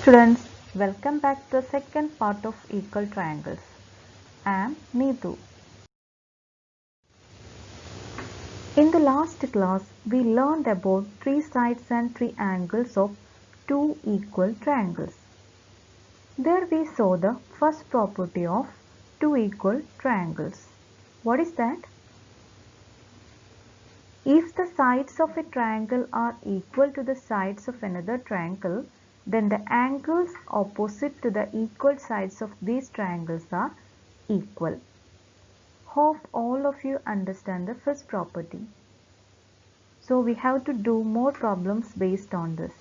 Students, welcome back to the second part of equal triangles. I am Neetu. In the last class, we learned about three sides and three angles of two equal triangles. There we saw the first property of two equal triangles. What is that? If the sides of a triangle are equal to the sides of another triangle, then the angles opposite to the equal sides of these triangles are equal. Hope all of you understand the first property. So we have to do more problems based on this.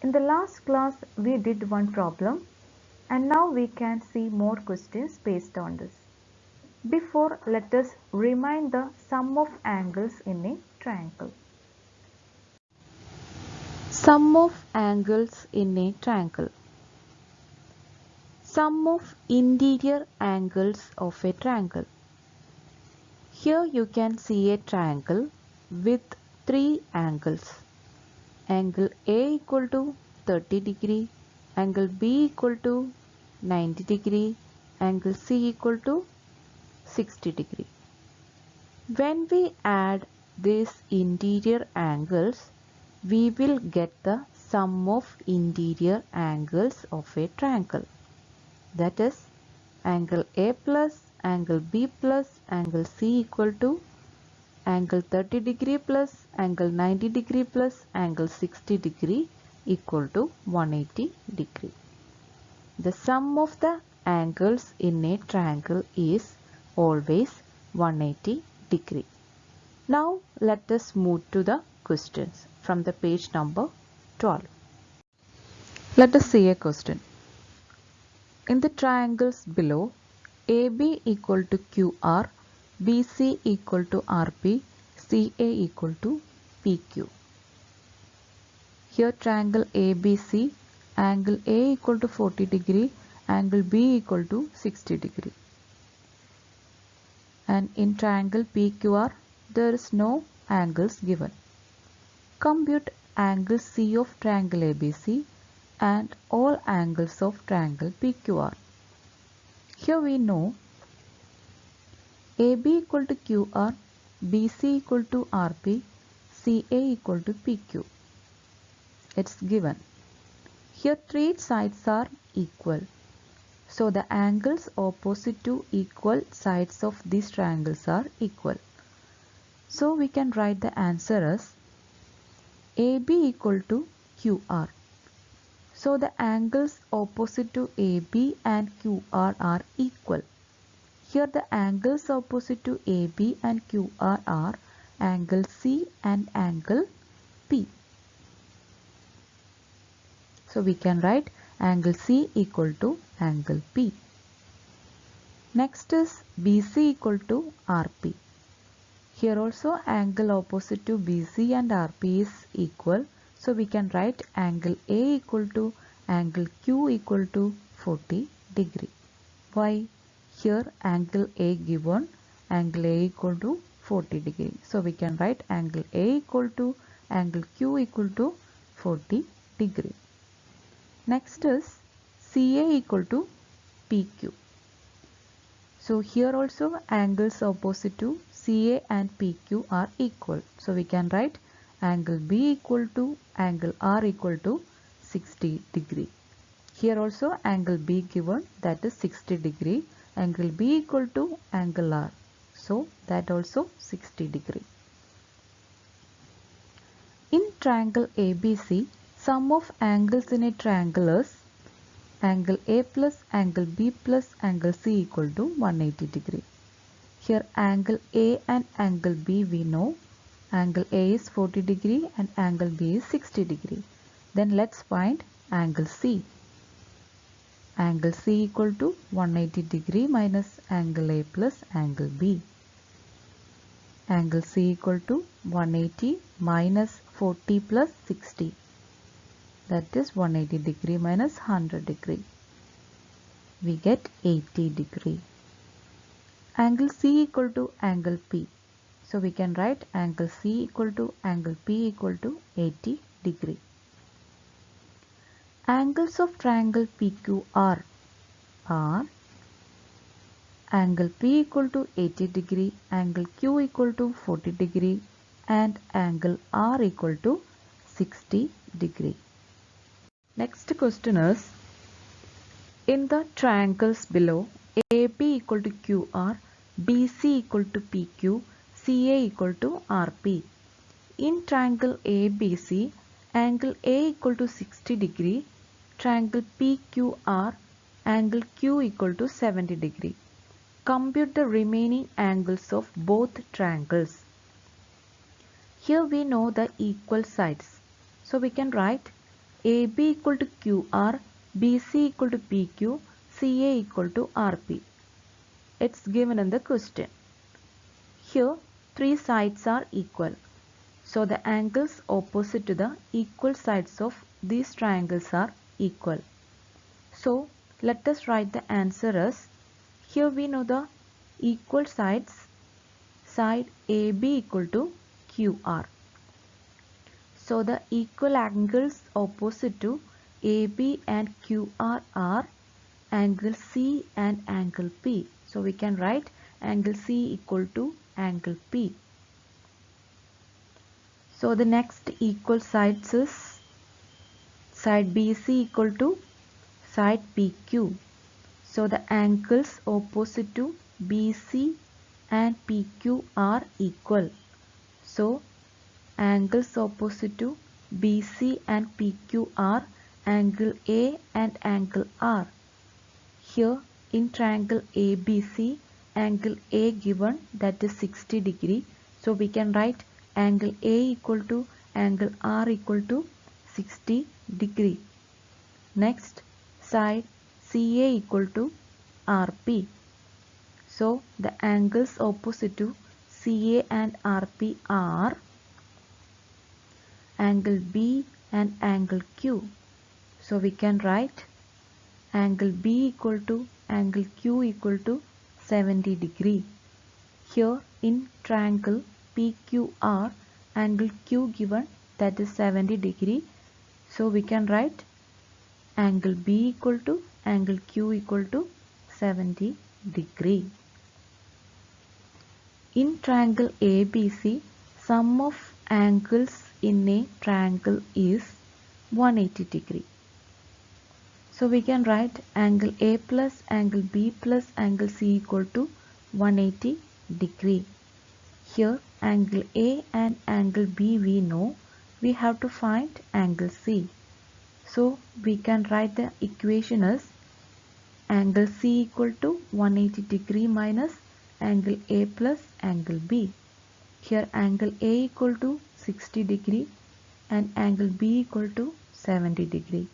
In the last class we did one problem and now we can see more questions based on this. Before, let us remind the sum of angles in a triangle. Sum of angles in a triangle. Sum of interior angles of a triangle. Here you can see a triangle with three angles. Angle A equal to 30 degree, angle B equal to 90 degree, angle C equal to 60 degree. When we add these interior angles, we will get the sum of interior angles of a triangle. That is, angle A plus angle B plus angle C equal to angle 30 degree plus angle 90 degree plus angle 60 degree equal to 180 degree. The sum of the angles in a triangle is always 180 degree. Now let us move to the questions from the page number 12. Let us see a question. In the triangles below, AB equal to QR, BC equal to RP, CA equal to PQ. Here triangle ABC, angle A equal to 40 degree, angle B equal to 60 degree. And in triangle PQR, there is no angles given. Compute angle C of triangle ABC and all angles of triangle PQR. Here we know AB equal to QR, BC equal to RP, CA equal to PQ. It's given. Here three sides are equal. So the angles opposite to equal sides of these triangles are equal. So we can write the answer as AB equal to QR. So the angles opposite to AB and QR are equal. Here the angles opposite to AB and QR are angle C and angle P. So we can write angle C equal to angle P. Next is BC equal to RP. Here also angle opposite to BC and RP is equal. So we can write angle A equal to angle Q equal to 40 degree. Why? Here angle A given, angle A equal to 40 degree. So we can write angle A equal to angle Q equal to 40 degree. Next is CA equal to PQ. So here also angles opposite to CA and PQ are equal. So we can write angle B equal to angle R equal to 60 degree. Here also angle B given, that is 60 degree. Angle B equal to angle R. So that also 60 degree. In triangle ABC, sum of angles in a triangle is angle A plus angle B plus angle C equal to 180 degree. Here angle A and angle B we know. Angle A is 40 degree and angle B is 60 degree. Then let's find angle C. Angle C equal to 180 degree minus angle A plus angle B. Angle C equal to 180 minus 40 plus 60. That is 180 degree minus 100 degree. We get 80 degree. Angle C equal to angle P. So we can write angle C equal to angle P equal to 80 degree. Angles of triangle PQR are angle P equal to 80 degree, angle Q equal to 40 degree, and angle R equal to 60 degree. Next question is, in the triangles below, AB equal to QR, BC equal to PQ, CA equal to RP. In triangle ABC, angle A equal to 60 degree, triangle PQR, angle Q equal to 70 degree. Compute the remaining angles of both triangles. Here we know the equal sides. So we can write AB equal to QR, BC equal to PQ, CA equal to RP. It's given in the question. Here three sides are equal. So the angles opposite to the equal sides of these triangles are equal. So let us write the answer as, here we know the equal sides, side AB equal to QR. So the equal angles opposite to AB and QR are angle C and angle P. So we can write angle C equal to angle P. So the next equal sides is side BC equal to side PQ. So the angles opposite to BC and PQ are equal. So angles opposite to BC and PQ are angle A and angle R. Here in triangle ABC, angle A given, that is 60 degree. So we can write angle A equal to angle R equal to 60 degree. Next, side CA equal to RP. So the angles opposite to CA and RP are angle B and angle Q. So we can write angle B equal to angle Q equal to 70 degree. Here in triangle PQR, angle Q given, that is 70 degree. So we can write angle B equal to angle Q equal to 70 degree. In triangle ABC, sum of angles in a triangle is 180 degree. So we can write angle A plus angle B plus angle C equal to 180 degree. Here angle A and angle B we know, we have to find angle C. So we can write the equation as angle C equal to 180 degree minus angle A plus angle B. Here angle A equal to 60 degree and angle B equal to 70 degree.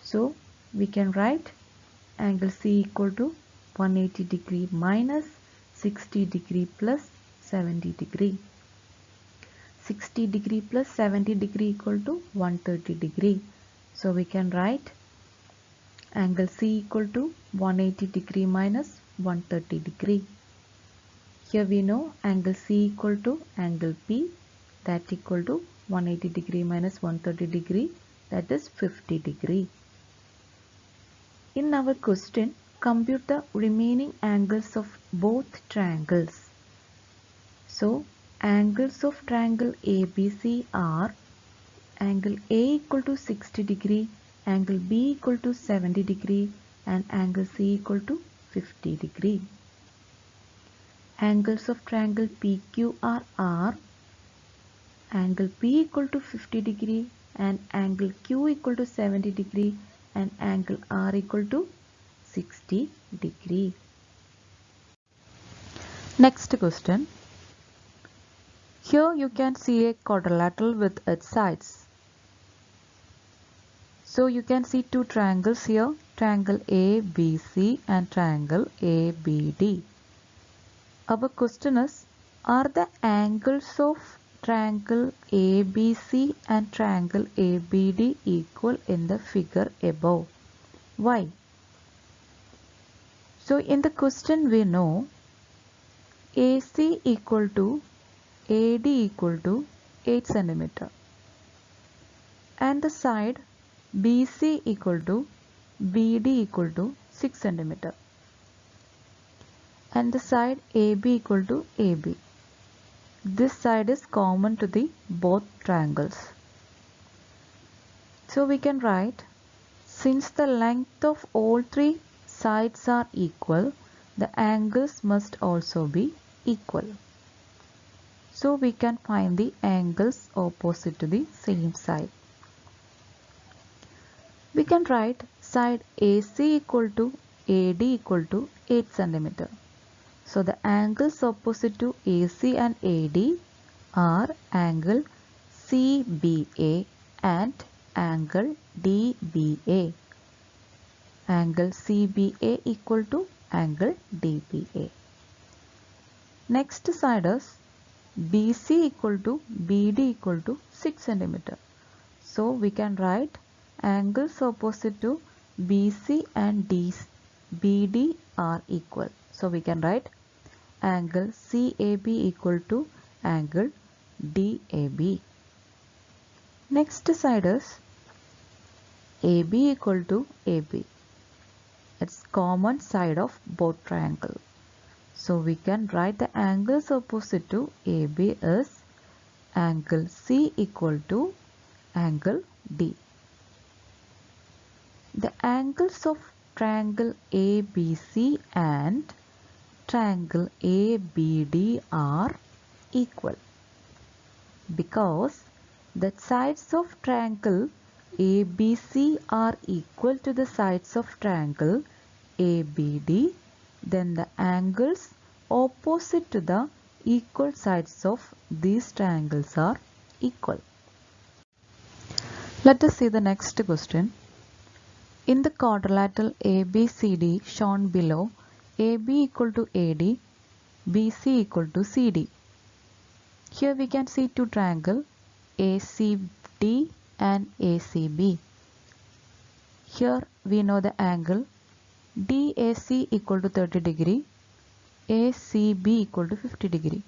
So we can write angle C equal to 180 degree minus 60 degree plus 70 degree. 60 degree plus 70 degree equal to 130 degree. So we can write angle C equal to 180 degree minus 130 degree. Here we know angle C equal to angle P, that equal to 180 degree minus 130 degree, that is 50 degree. In our question, compute the remaining angles of both triangles. So angles of triangle ABC are angle A equal to 60 degree, angle B equal to 70 degree, and angle C equal to 50 degree. Angles of triangle PQR are angle P equal to 50 degree and angle Q equal to 70 degree and angle R equal to 60 degree. Next question. Here you can see a quadrilateral with its sides. So you can see two triangles here, triangle ABC and triangle ABD. Our question is, are the angles of triangle ABC and triangle ABD equal in the figure above? Why? So in the question we know AC equal to AD equal to 8 cm and the side BC equal to BD equal to 6 cm and the side AB equal to AB. This side is common to the both triangles. So we can write, since the length of all three sides are equal, the angles must also be equal. So we can find the angles opposite to the same side. We can write side AC equal to AD equal to 8 cm. So the angles opposite to AC and AD are angle CBA and angle DBA. Angle CBA equal to angle DBA. Next side is BC equal to BD equal to 6 cm. So we can write angles opposite to BC and BD are equal. So we can write angle CAB equal to angle DAB. Next side is AB equal to AB. It's common side of both triangle. So we can write the angles opposite to AB is angle C equal to angle D. The angles of triangle ABC and triangle ABD are equal because the sides of triangle ABC are equal to the sides of triangle ABD, then the angles opposite to the equal sides of these triangles are equal. Let us see the next question. In the quadrilateral ABCD shown below, AB equal to AD, BC equal to CD. Here we can see two triangles ACD and ACB. Here we know the angle DAC equal to 30 degree, ACB equal to 50 degree.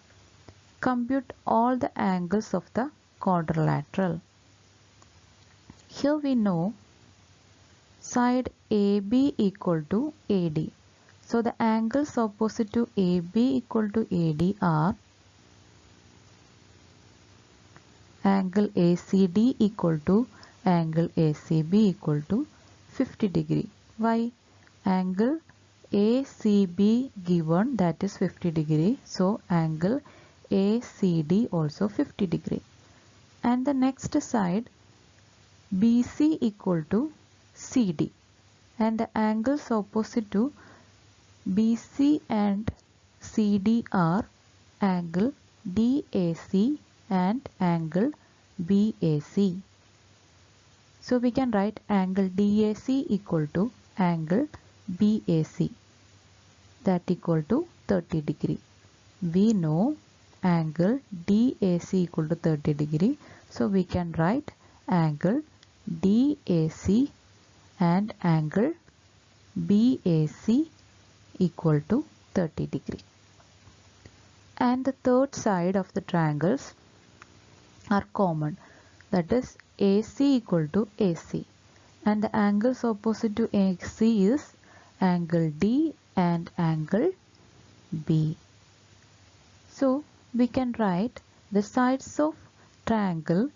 Compute all the angles of the quadrilateral. Here we know side AB equal to AD. So the angles opposite to AB equal to AD are angle ACD equal to angle ACB equal to 50 degree. Why? Angle ACB given, that is 50 degree. So angle ACD also 50 degree. And the next side BC equal to CD. And the angles opposite to BC and CD are angle DAC and angle BAC. So we can write angle DAC equal to angle BAC, that equal to 30 degree. We know angle DAC equal to 30 degree. So we can write angle DAC and angle BAC equal to 30 degree. And the third side of the triangles are common, that is AC equal to AC, and the angles opposite to AC is angle D and angle B. So we can write the sides of triangle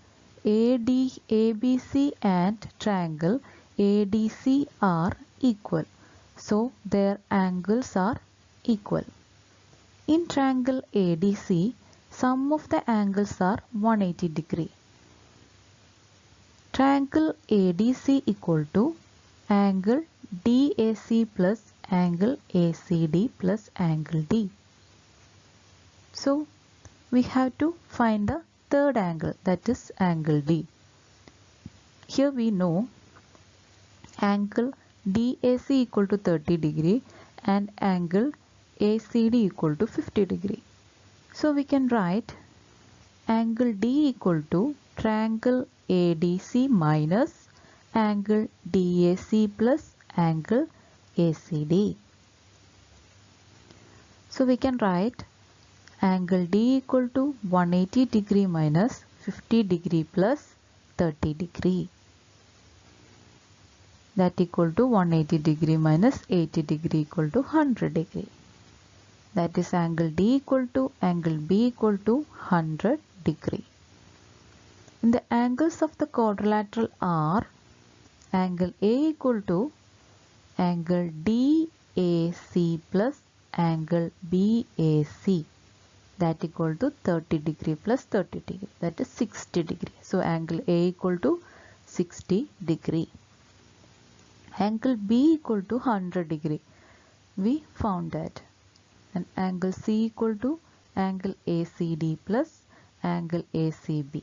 ABC and triangle ADC are equal. So their angles are equal. In triangle ADC, sum of the angles are 180 degree. Triangle ADC equal to angle DAC plus angle ACD plus angle D. So we have to find the third angle, that is angle D. Here we know angle DAC equal to 30 degree and angle ACD equal to 50 degree. So we can write angle D equal to triangle ADC minus angle DAC plus angle ACD. So we can write angle D equal to 180 degree minus 50 degree plus 30 degree. that equal to 180 degree minus 80 degree equal to 100 degree. That is angle D equal to angle B equal to 100 degree. In the angles of the quadrilateral are angle A equal to angle DAC plus angle BAC, that equal to 30 degree plus 30 degree, that is 60 degree. So angle A equal to 60 degree. Angle B equal to 100 degree. We found that. And angle C equal to angle ACD plus angle ACB,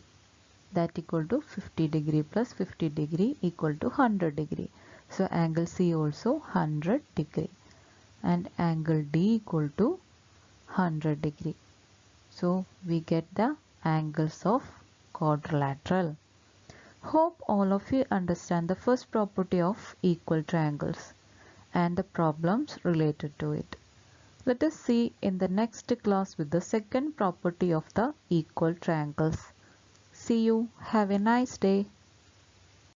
that equal to 50 degree plus 50 degree equal to 100 degree. So angle C also 100 degree and angle D equal to 100 degree. So we get the angles of quadrilateral. Hope all of you understand the first property of equal triangles and the problems related to it. Let us see in the next class with the second property of the equal triangles. See you. Have a nice day.